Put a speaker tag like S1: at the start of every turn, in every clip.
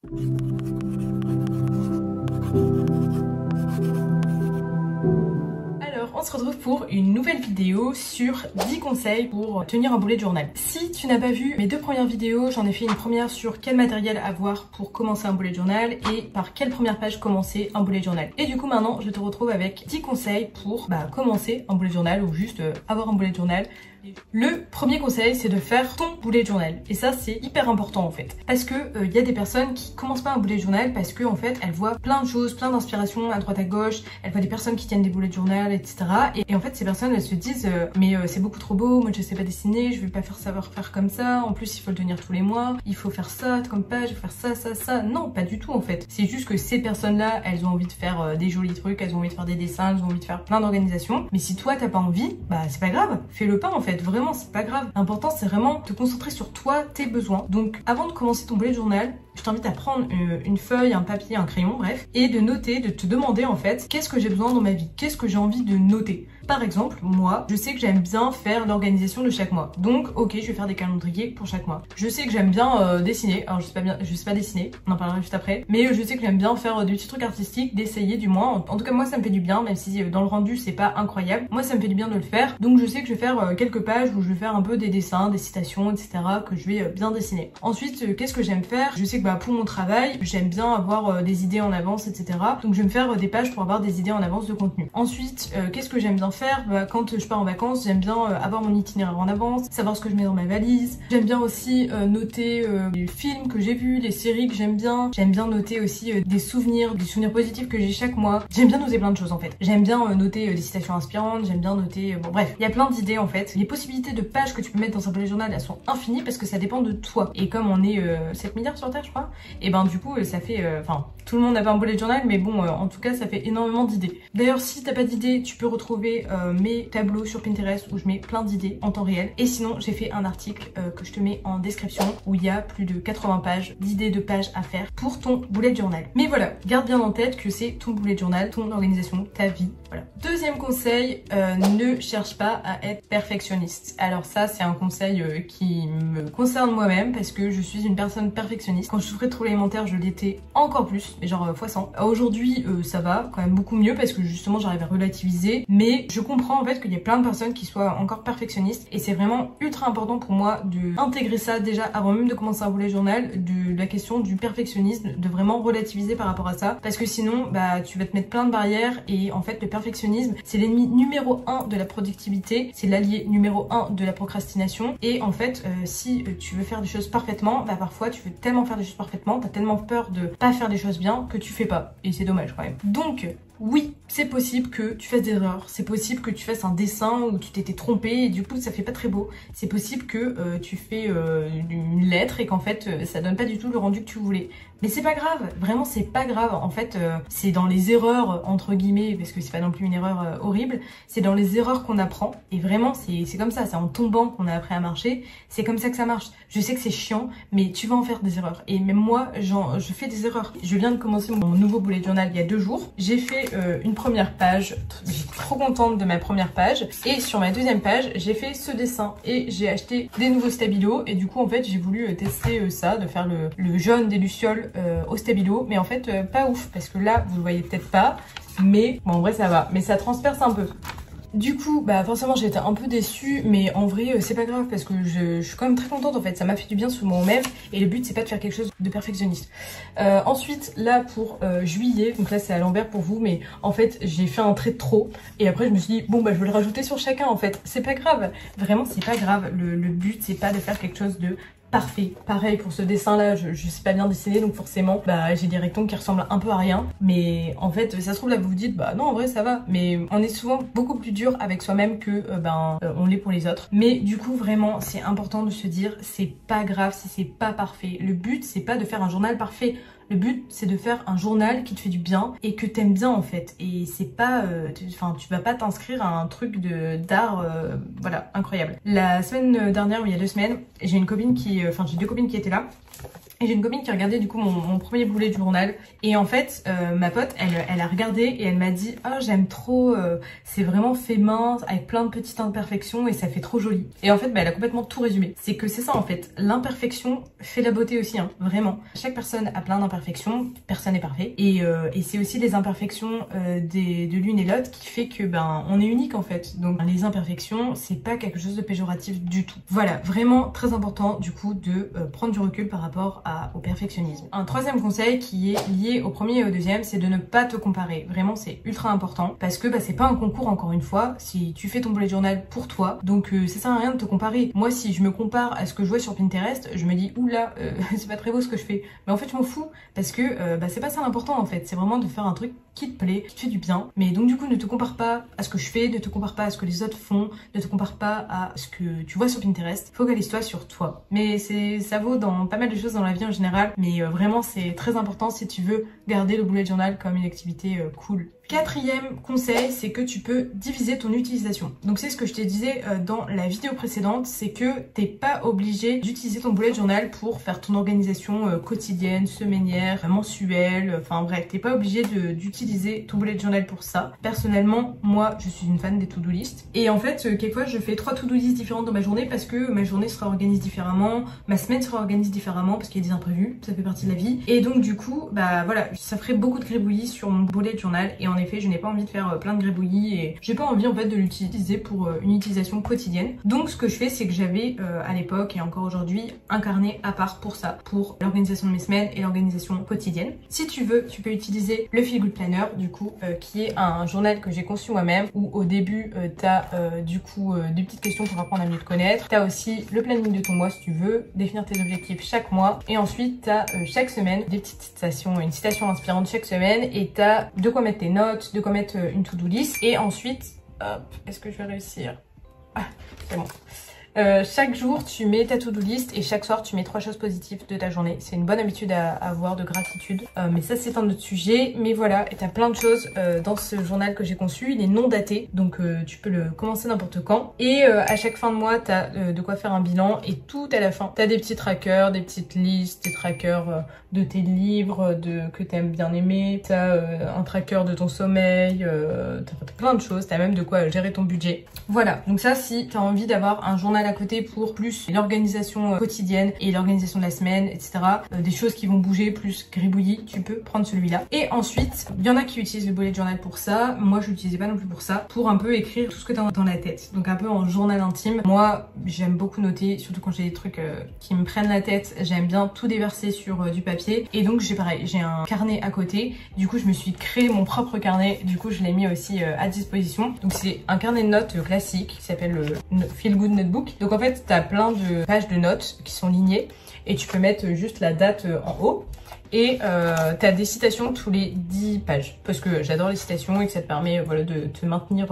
S1: On se retrouve pour une nouvelle vidéo sur 10 conseils pour tenir un bullet journal. Si tu n'as pas vu mes deux premières vidéos, j'en ai fait une première sur quel matériel avoir pour commencer un bullet journal et par quelle première page commencer un bullet journal. Et du coup maintenant je te retrouve avec 10 conseils pour commencer un bullet journal ou juste avoir un bullet journal. Le premier conseil, c'est de faire ton bullet journal. Et ça, c'est hyper important en fait. Parce que y a des personnes qui commencent pas un bullet journal parce que en fait, elles voient plein de choses, plein d'inspirations à droite à gauche. Elles voient des personnes qui tiennent des bullet journal, etc. Et en fait, ces personnes, elles se disent mais c'est beaucoup trop beau, moi je sais pas dessiner, je vais pas savoir faire comme ça. En plus, il faut le tenir tous les mois. Il faut faire ça comme page, il faut faire ça. Non, pas du tout en fait. C'est juste que ces personnes-là, elles ont envie de faire des jolis trucs, elles ont envie de faire des dessins, elles ont envie de faire plein d'organisations. Mais si toi, t'as pas envie, c'est pas grave. Fais-le pas en fait. Vraiment, c'est pas grave. L'important, c'est vraiment te concentrer sur toi, tes besoins. Donc, avant de commencer ton bullet journal, je t'invite à prendre une feuille, un papier, un crayon, bref, et de noter, de te demander en fait, qu'est-ce que j'ai besoin dans ma vie? Qu'est-ce que j'ai envie de noter? Par exemple, moi, je sais que j'aime bien faire l'organisation de chaque mois. Donc, ok, je vais faire des calendriers pour chaque mois. Je sais que j'aime bien dessiner. Alors, je sais pas dessiner, on en parlera juste après. Mais je sais que j'aime bien faire des petits trucs artistiques, d'essayer du moins. En tout cas, moi, ça me fait du bien, même si dans le rendu, c'est pas incroyable. Moi, ça me fait du bien de le faire. Donc, je sais que je vais faire quelques pages où je vais faire un peu des dessins, des citations, etc. que je vais bien dessiner. Ensuite, qu'est-ce que j'aime faire? Je sais que pour mon travail, j'aime bien avoir des idées en avance, etc. Donc, je vais me faire des pages pour avoir des idées en avance de contenu. Ensuite, qu'est-ce que j'aime bien faire? Quand je pars en vacances, j'aime bien avoir mon itinéraire en avance, savoir ce que je mets dans ma valise. J'aime bien aussi noter les films que j'ai vus, les séries que j'aime bien. J'aime bien noter aussi des souvenirs positifs que j'ai chaque mois. J'aime bien noter plein de choses en fait. J'aime bien noter des citations inspirantes, j'aime bien noter... bon bref, il y a plein d'idées en fait. Les possibilités de pages que tu peux mettre dans un bullet journal, elles sont infinies parce que ça dépend de toi. Et comme on est 7 milliards sur Terre je crois, et du coup ça fait... Enfin, tout le monde n'a pas un bullet journal, mais bon, en tout cas ça fait énormément d'idées. D'ailleurs, si t'as pas d'idées, tu peux retrouver mes tableaux sur Pinterest où je mets plein d'idées en temps réel. Et sinon, j'ai fait un article que je te mets en description où il y a plus de 80 pages d'idées de pages à faire pour ton bullet journal. Mais voilà, garde bien en tête que c'est ton bullet journal, ton organisation, ta vie. Voilà. Deuxième conseil, ne cherche pas à être perfectionniste. Alors ça, c'est un conseil qui me concerne moi-même parce que je suis une personne perfectionniste. Quand je souffrais de troubles alimentaires, je l'étais encore plus, mais genre fois 100. Aujourd'hui, ça va quand même beaucoup mieux parce que justement, j'arrive à relativiser. Mais je comprends en fait qu'il y a plein de personnes qui soient encore perfectionnistes et c'est vraiment ultra important pour moi de intégrer ça déjà avant même de commencer un bullet journal, de la question du perfectionnisme, de vraiment relativiser par rapport à ça parce que sinon tu vas te mettre plein de barrières et en fait le perfectionnisme c'est l'ennemi numéro 1 de la productivité, c'est l'allié numéro 1 de la procrastination et en fait si tu veux faire des choses parfaitement, parfois tu veux tellement faire des choses parfaitement, t'as tellement peur de pas faire des choses bien que tu fais pas et c'est dommage quand même. Donc oui, c'est possible que tu fasses des erreurs, c'est possible que tu fasses un dessin où tu t'étais trompé et du coup ça fait pas très beau. C'est possible que tu fais une lettre et qu'en fait ça donne pas du tout le rendu que tu voulais. Mais c'est pas grave, vraiment c'est pas grave. En fait c'est dans les erreurs entre guillemets, parce que c'est pas non plus une erreur horrible, c'est dans les erreurs qu'on apprend et vraiment c'est comme ça, c'est en tombant qu'on a appris à marcher, c'est comme ça que ça marche. Je sais que c'est chiant mais tu vas en faire des erreurs et même moi je fais des erreurs. Je viens de commencer mon nouveau bullet journal il y a 2 jours, j'ai fait une première page, j'étais trop contente de ma première page et sur ma deuxième page j'ai fait ce dessin et j'ai acheté des nouveaux stabilos et du coup en fait j'ai voulu tester ça, de faire le jaune des lucioles au stabilo mais en fait pas ouf parce que là vous le voyez peut-être pas mais bon en vrai ça va mais ça transperce un peu. Du coup, forcément j'ai été un peu déçue, mais en vrai c'est pas grave parce que je suis quand même très contente en fait, ça m'a fait du bien sur moi-même et le but c'est pas de faire quelque chose de perfectionniste. Ensuite là pour juillet, donc là c'est à l'envers pour vous, mais en fait j'ai fait un trait de trop et après je me suis dit bon je vais le rajouter sur chacun en fait, c'est pas grave, vraiment c'est pas grave, le but c'est pas de faire quelque chose de parfait. Pareil pour ce dessin là, je sais pas bien dessiner donc forcément j'ai des rectangles qui ressemblent un peu à rien mais en fait ça se trouve là vous vous dites non en vrai ça va, mais on est souvent beaucoup plus dur avec soi-même que on l'est pour les autres. Mais du coup vraiment c'est important de se dire c'est pas grave si c'est pas parfait. Le but c'est pas de faire un journal parfait. Le but c'est de faire un journal qui te fait du bien et que t'aimes bien en fait. Et c'est pas, tu vas pas t'inscrire à un truc d'art, voilà, incroyable. La semaine dernière, ou il y a 2 semaines, j'ai une copine qui, j'ai 2 copines qui étaient là. Et j'ai une copine qui a regardé du coup mon premier bullet journal. Et en fait, ma pote, elle a regardé et elle m'a dit « Oh, j'aime trop, c'est vraiment fait main, avec plein de petites imperfections et ça fait trop joli. » Et en fait, bah, elle a complètement tout résumé. C'est que c'est ça en fait, l'imperfection fait la beauté aussi, hein, vraiment. Chaque personne a plein d'imperfections, personne n'est parfait. Et c'est aussi les imperfections de l'une et l'autre qui fait que ben on est unique en fait. Donc les imperfections, c'est pas quelque chose de péjoratif du tout. Voilà, vraiment très important du coup de prendre du recul par rapport au perfectionnisme. Un troisième conseil qui est lié au premier et au deuxième, c'est de ne pas te comparer. Vraiment, c'est ultra important parce que bah, c'est pas un concours encore une fois. Si tu fais ton bullet journal pour toi, donc ça sert à rien de te comparer. Moi, si je me compare à ce que je vois sur Pinterest, je me dis oula, c'est pas très beau ce que je fais. Mais en fait, je m'en fous parce que bah, c'est pas ça l'important en fait. C'est vraiment de faire un truc qui te plaît, qui te fait du bien. Mais donc du coup, ne te compare pas à ce que je fais, ne te compare pas à ce que les autres font, ne te compare pas à ce que tu vois sur Pinterest. Focalise-toi sur toi. Mais ça vaut dans pas mal de choses dans la vie en général, mais vraiment c'est très important si tu veux garder le bullet journal comme une activité cool. Quatrième conseil, c'est que tu peux diviser ton utilisation. Donc c'est ce que je te disais dans la vidéo précédente, c'est que t'es pas obligé d'utiliser ton bullet journal pour faire ton organisation quotidienne, semainière, mensuelle, enfin bref, t'es pas obligé d'utiliser ton bullet journal pour ça. Personnellement, moi je suis une fan des to-do list et en fait quelquefois je fais 3 to-do list différentes dans ma journée parce que ma journée sera organisée différemment, ma semaine sera organisée différemment parce qu'il y a des imprévus, ça fait partie de la vie et donc du coup bah voilà, ça ferait beaucoup de gribouillis sur mon bullet journal et en effet je n'ai pas envie de faire plein de gribouillis et j'ai pas envie en fait de l'utiliser pour une utilisation quotidienne. Donc ce que je fais c'est que j'avais à l'époque et encore aujourd'hui un carnet à part pour ça, pour l'organisation de mes semaines et l'organisation quotidienne. Si tu veux, tu peux utiliser le Feel Good Planner du coup qui est un journal que j'ai conçu moi-même où au début t'as du coup des petites questions pour apprendre à mieux te connaître. T'as aussi le planning de ton mois si tu veux, définir tes objectifs chaque mois et ensuite t'as chaque semaine des petites citations, une citation inspirante chaque semaine et t'as de quoi mettre tes notes, de quoi mettre une to-do list et ensuite, hop, est-ce que je vais réussir? Ah, c'est bon. Chaque jour tu mets ta to-do list et chaque soir tu mets 3 choses positives de ta journée. C'est une bonne habitude à avoir de gratitude, mais ça c'est un autre sujet. Mais voilà, et t'as plein de choses dans ce journal que j'ai conçu. Il est non daté, donc tu peux le commencer n'importe quand. Et à chaque fin de mois t'as de quoi faire un bilan et tout à la fin t'as des petits trackers, des petites listes, des trackers de tes livres que t'aimes bien aimer. T'as un tracker de ton sommeil, t'as plein de choses. T'as même de quoi gérer ton budget. Voilà, donc ça si t'as envie d'avoir un journal à côté pour plus l'organisation quotidienne et l'organisation de la semaine, etc. Des choses qui vont bouger, plus gribouillis, tu peux prendre celui-là. Et ensuite, il y en a qui utilisent le bullet journal pour ça. Moi, je l'utilisais pas non plus pour ça. Pour un peu écrire tout ce que t'as dans la tête. Donc un peu en journal intime. Moi, j'aime beaucoup noter, surtout quand j'ai des trucs qui me prennent la tête. J'aime bien tout déverser sur du papier. Et donc, j'ai un carnet à côté. Du coup, je me suis créé mon propre carnet. Du coup, je l'ai mis aussi à disposition. Donc, c'est un carnet de notes classique qui s'appelle le Feel Good Notebook. Donc en fait, t'as plein de pages de notes qui sont lignées et tu peux mettre juste la date en haut. Et t'as des citations tous les 10 pages parce que j'adore les citations et que ça te permet voilà, de te maintenir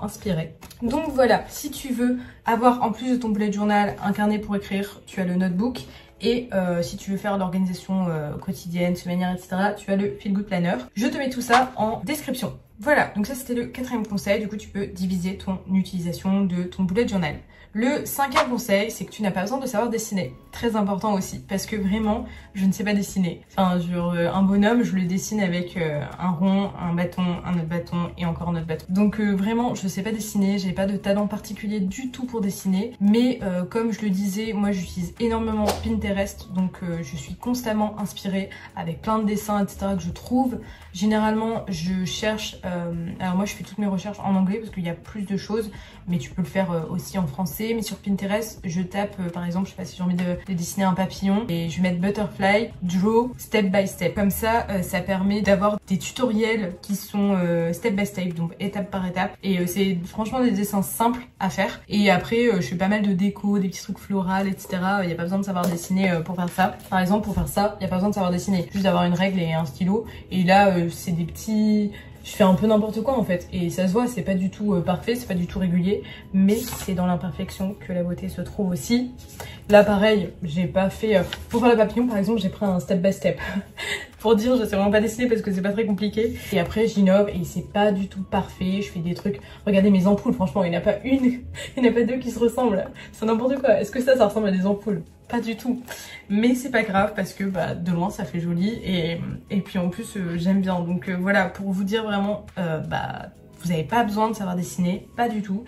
S1: inspiré. Donc voilà, si tu veux avoir en plus de ton bullet journal un carnet pour écrire, tu as le notebook. Et si tu veux faire l'organisation quotidienne, semainière, etc., tu as le Feel Good Planner. Je te mets tout ça en description. Voilà, donc ça c'était le 4e conseil. Du coup, tu peux diviser ton utilisation de ton bullet journal. Le 5e conseil, c'est que tu n'as pas besoin de savoir dessiner. Très important aussi, parce que vraiment, je ne sais pas dessiner. Enfin, un bonhomme, je le dessine avec un rond, un bâton, un autre bâton et encore un autre bâton. Donc vraiment, je ne sais pas dessiner, j'ai pas de talent particulier du tout pour dessiner. Mais comme je le disais, moi j'utilise énormément Pinterest, donc je suis constamment inspirée avec plein de dessins, etc. que je trouve. Généralement, je cherche... alors moi, je fais toutes mes recherches en anglais parce qu'il y a plus de choses, mais tu peux le faire aussi en français. Mais sur Pinterest, je tape par exemple, je sais pas si j'ai envie de dessiner un papillon et je vais mettre butterfly, draw, step by step. Comme ça, ça permet d'avoir des tutoriels qui sont step by step, donc étape par étape. Et c'est franchement des dessins simples à faire. Et après, je fais pas mal de déco, des petits trucs floraux, etc. Il n'y a pas besoin de savoir dessiner pour faire ça. Par exemple, pour faire ça, il n'y a pas besoin de savoir dessiner. Juste d'avoir une règle et un stylo. Et là, c'est des petits... Je fais un peu n'importe quoi en fait et ça se voit, c'est pas du tout parfait, c'est pas du tout régulier, mais c'est dans l'imperfection que la beauté se trouve aussi. Là pareil, j'ai pas fait... Pour faire le papillon par exemple, j'ai pris un step by step. pour dire je sais vraiment pas dessiner parce que c'est pas très compliqué. Et après j'innove et c'est pas du tout parfait, je fais des trucs, regardez mes ampoules, franchement il n'y en a pas une, il n'y en a pas deux qui se ressemblent, c'est n'importe quoi. Est-ce que ça ressemble à des ampoules? Pas du tout, mais c'est pas grave parce que bah, de loin ça fait joli et puis en plus j'aime bien, donc voilà, pour vous dire vraiment bah vous n'avez pas besoin de savoir dessiner, pas du tout.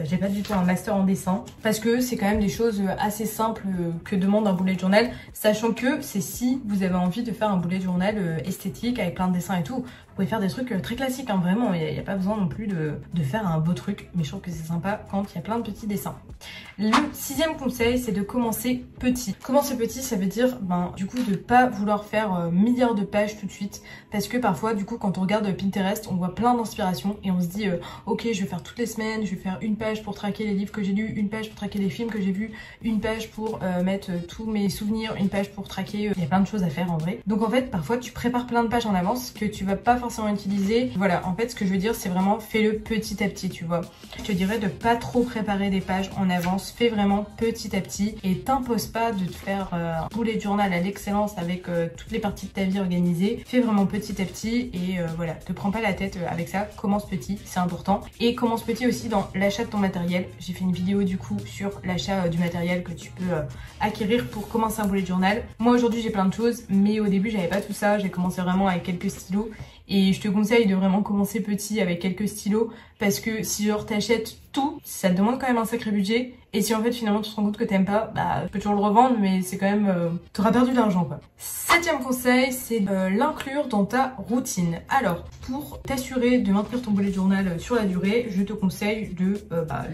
S1: J'ai pas du tout un master en dessin parce que c'est quand même des choses assez simples que demande un bullet journal, sachant que c'est si vous avez envie de faire un bullet journal esthétique avec plein de dessins et tout. Vous pouvez faire des trucs très classiques, hein, vraiment, il n'y a pas besoin non plus de faire un beau truc, mais je trouve que c'est sympa quand il y a plein de petits dessins. Le 6e conseil, c'est de commencer petit. Commencer petit, ça veut dire du coup de pas vouloir faire milliards de pages tout de suite, parce que parfois du coup quand on regarde Pinterest, on voit plein d'inspirations et on se dit ok, je vais faire toutes les semaines, je vais faire une page pour traquer les livres que j'ai lus, une page pour traquer les films que j'ai vus, une page pour mettre tous mes souvenirs, une page pour traquer, il y a plein de choses à faire en vrai. Donc en fait parfois tu prépares plein de pages en avance que tu vas pas forcément utiliser. Voilà, en fait ce que je veux dire c'est vraiment fais-le petit à petit, tu vois. Je te dirais de pas trop préparer des pages en avance, fais vraiment petit à petit et t'impose pas de te faire un bullet journal à l'excellence avec toutes les parties de ta vie organisées. Fais vraiment petit à petit et voilà, te prends pas la tête avec ça, commence petit, c'est important. Et commence petit aussi dans l'achat de ton matériel. J'ai fait une vidéo du coup sur l'achat du matériel que tu peux acquérir pour commencer un bullet journal. Moi aujourd'hui j'ai plein de choses, mais au début j'avais pas tout ça, j'ai commencé vraiment avec quelques stylos. Et je te conseille de vraiment commencer petit avec quelques stylos parce que si genre t'achètes tout, ça te demande quand même un sacré budget. Et si en fait finalement tu te rends compte que t'aimes pas, bah tu peux toujours le revendre mais c'est quand même... t'auras perdu de l'argent quoi. 7e conseil, c'est de l'inclure dans ta routine. Alors pour t'assurer de maintenir ton bullet journal sur la durée, je te conseille de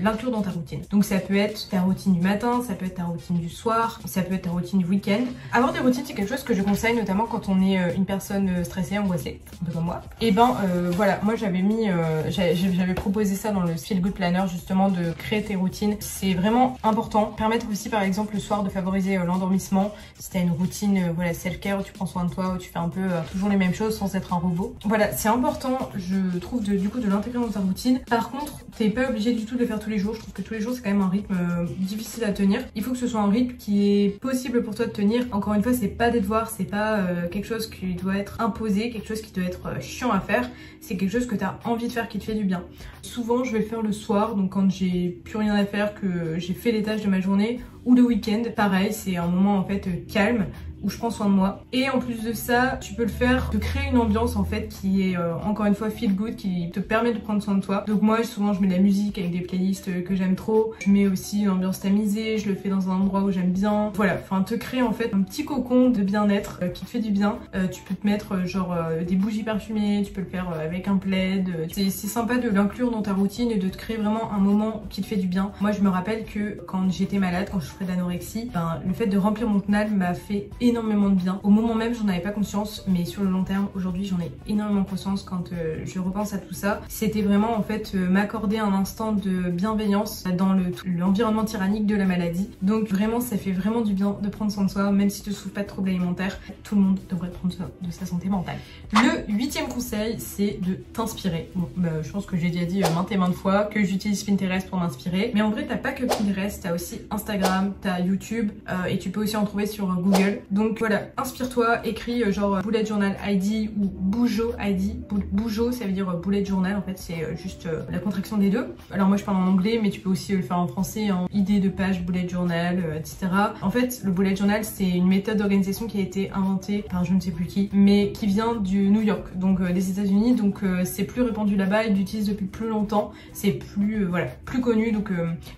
S1: l'inclure dans ta routine. Donc ça peut être ta routine du matin, ça peut être ta routine du soir, ça peut être ta routine du week-end. Avoir des routines c'est quelque chose que je conseille notamment quand on est une personne stressée, angoissée, un peu comme moi. Et voilà, moi j'avais mis, j'avais proposé ça dans le Feel Good Planner justement de créer tes routines. C'est vraiment important. Permettre aussi par exemple le soir de favoriser l'endormissement. Si t'as une routine voilà self-care où tu prends soin de toi, où tu fais un peu toujours les mêmes choses sans être un robot. Voilà, c'est important je trouve du coup de l'intégrer dans ta routine. Par contre, t'es pas obligé du tout de le faire tous les jours. Je trouve que tous les jours c'est quand même un rythme difficile à tenir. Il faut que ce soit un rythme qui est possible pour toi de tenir. Encore une fois, c'est pas des devoirs, c'est pas quelque chose qui doit être imposé, quelque chose qui doit être chiant à faire. C'est quelque chose que tu as envie de faire qui te fait du bien. Souvent je vais le faire le soir, donc quand j'ai plus rien à faire, que j'ai fait les tâches de ma journée, ou le week-end, pareil, c'est un moment en fait calme où je prends soin de moi. Et en plus de ça, tu peux le faire, de créer une ambiance en fait qui est encore une fois feel good, qui te permet de prendre soin de toi. Donc moi souvent je mets de la musique avec des playlists que j'aime trop. Je mets aussi une ambiance tamisée, je le fais dans un endroit où j'aime bien. Voilà, enfin te créer en fait un petit cocon de bien-être qui te fait du bien. Tu peux te mettre genre des bougies parfumées, tu peux le faire avec un plaid. C'est sympa de l'inclure dans ta routine et de te créer vraiment un moment qui te fait du bien. Moi je me rappelle que quand j'étais malade, quand je souffrais d'anorexie, le fait de remplir mon journal m'a fait énormément de bien. Au moment même j'en avais pas conscience, mais sur le long terme aujourd'hui j'en ai énormément conscience quand je repense à tout ça. C'était vraiment en fait m'accorder un instant de bienveillance dans l'environnement tyrannique de la maladie. Donc vraiment ça fait vraiment du bien de prendre soin de soi, même si tu souffres pas de troubles alimentaires. Tout le monde devrait prendre soin de sa santé mentale. Le 8e conseil, c'est de t'inspirer. Bon, je pense que j'ai déjà dit maintes et maintes fois que j'utilise Pinterest pour m'inspirer, mais en vrai t'as pas que Pinterest, t'as aussi Instagram, t'as YouTube et tu peux aussi en trouver sur Google. Donc voilà, inspire-toi, écris genre bullet journal ID ou Bujo ID. Bujo ça veut dire bullet journal en fait, c'est juste la contraction des deux. Alors moi je parle en anglais, mais tu peux aussi le faire en français, en idée de page bullet journal, etc. En fait le bullet journal c'est une méthode d'organisation qui a été inventée par je ne sais plus qui, mais qui vient du New York, donc des États-Unis, donc c'est plus répandu là-bas, ils l'utilisent depuis plus longtemps, c'est plus voilà, plus connu, donc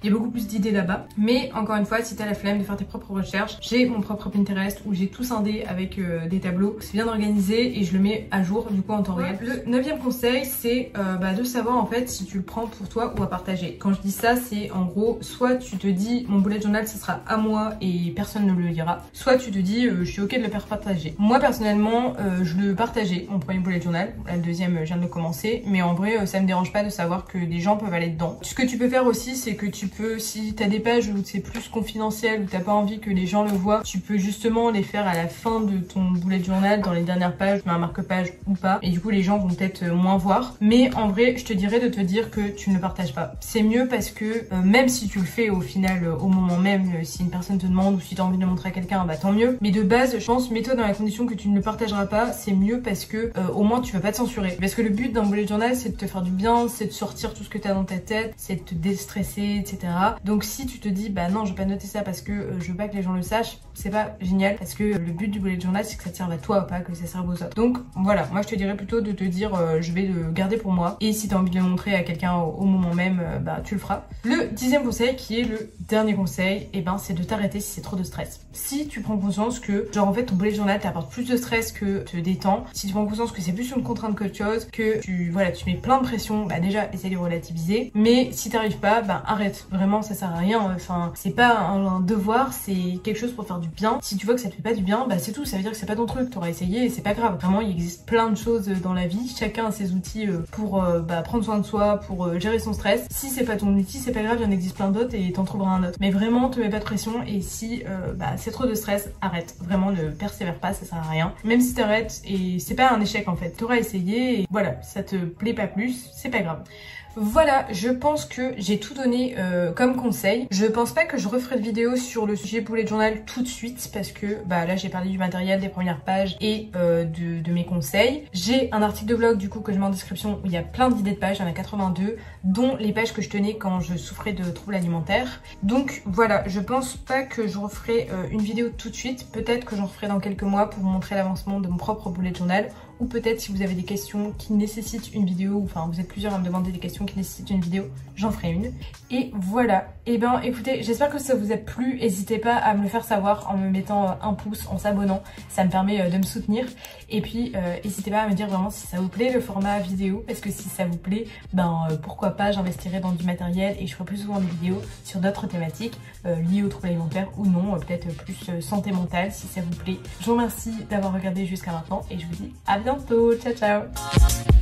S1: il y a beaucoup plus d'idées là-bas. Mais encore une fois, si t'as la flemme de faire tes propres recherches, j'ai mon propre Pinterest où j'ai tout scindé avec des tableaux, c'est bien organisé et je le mets à jour du coup en temps réel. Le 9e conseil, c'est de savoir en fait si tu le prends pour toi ou à partager. Quand je dis ça, c'est en gros, soit tu te dis mon bullet journal ça sera à moi et personne ne le lira, soit tu te dis je suis ok de le faire partager. Moi personnellement je le partageais mon premier bullet journal, là, le deuxième je viens de le commencer, mais en vrai ça me dérange pas de savoir que des gens peuvent aller dedans. Ce que tu peux faire aussi, c'est que tu peux, si t'as des pages où c'est plus confidentiel, où t'as pas envie que les gens le voient, tu peux justement les faire à la fin de ton bullet journal, dans les dernières pages, tu mets un marque-page ou pas, et du coup les gens vont peut-être moins voir. Mais en vrai, je te dirais de te dire que tu ne le partages pas. C'est mieux parce que même si tu le fais au final, au moment même, si une personne te demande ou si tu as envie de le montrer à quelqu'un, bah tant mieux. Mais de base, je pense, mets-toi dans la condition que tu ne le partageras pas, c'est mieux parce que au moins tu vas pas te censurer. Parce que le but d'un bullet journal, c'est de te faire du bien, c'est de sortir tout ce que tu as dans ta tête, c'est de te déstresser, etc. Donc si tu te dis, bah non, je vais pas noter ça parce que je veux pas que les gens le sachent, c'est pas génial parce que le but du bullet journal, c'est que ça te serve à toi, pas que ça serve aux autres. Donc voilà, moi je te dirais plutôt de te dire, je vais le garder pour moi. Et si tu as envie de le montrer à quelqu'un au moment même, bah tu le feras. Le 10e conseil, qui est le dernier conseil, et ben c'est de t'arrêter si c'est trop de stress. Si tu prends conscience que, genre en fait ton bullet journal t'apporte plus de stress que te détend, si tu prends conscience que c'est plus une contrainte qu'autre chose, que tu mets plein de pression, bah déjà essaye de relativiser. Mais si t'arrives pas, bah arrête. Vraiment ça sert à rien. Enfin c'est pas un devoir, c'est quelque chose pour faire du bien. Si tu vois que ça te fait pas du bien, bah c'est tout. Ça veut dire que c'est pas ton truc. T'auras essayé et c'est pas grave. Vraiment il existe plein de choses dans la vie. Chacun a ses outils pour prendre soin de soi, pour gérer son stress. Si c'est pas ton outil, c'est pas grave, il y en existe plein d'autres et t'en trouveras un autre. Mais vraiment te mets pas de pression et si c'est trop de stress, arrête. Vraiment ne persévère pas, ça sert à rien. Même si t'arrêtes, et c'est pas un échec en fait. T'auras essayé et voilà, ça te plaît pas plus, c'est pas grave. Voilà, je pense que j'ai tout donné comme conseil. Je pense pas que je referai de vidéo sur le sujet bullet journal tout de suite parce que bah là j'ai parlé du matériel, des premières pages et de mes conseils. J'ai un article de blog du coup que je mets en description où il y a plein d'idées de pages, il y en a 82, dont les pages que je tenais quand je souffrais de troubles alimentaires. Donc voilà, je pense pas que je referai une vidéo tout de suite. Peut-être que j'en referai dans quelques mois pour vous montrer l'avancement de mon propre bullet journal. Ou peut-être si vous avez des questions qui nécessitent une vidéo, enfin vous êtes plusieurs à me demander des questions qui nécessitent une vidéo, j'en ferai une. Et voilà, et ben écoutez, j'espère que ça vous a plu, n'hésitez pas à me le faire savoir en me mettant un pouce, en s'abonnant, ça me permet de me soutenir. Et puis n'hésitez pas à me dire vraiment si ça vous plaît le format vidéo, parce que si ça vous plaît, pourquoi pas j'investirai dans du matériel et je ferai plus souvent des vidéos sur d'autres thématiques liées aux troubles alimentaires ou non, peut-être plus santé mentale si ça vous plaît. Je vous remercie d'avoir regardé jusqu'à maintenant et je vous dis à bientôt, ciao ciao.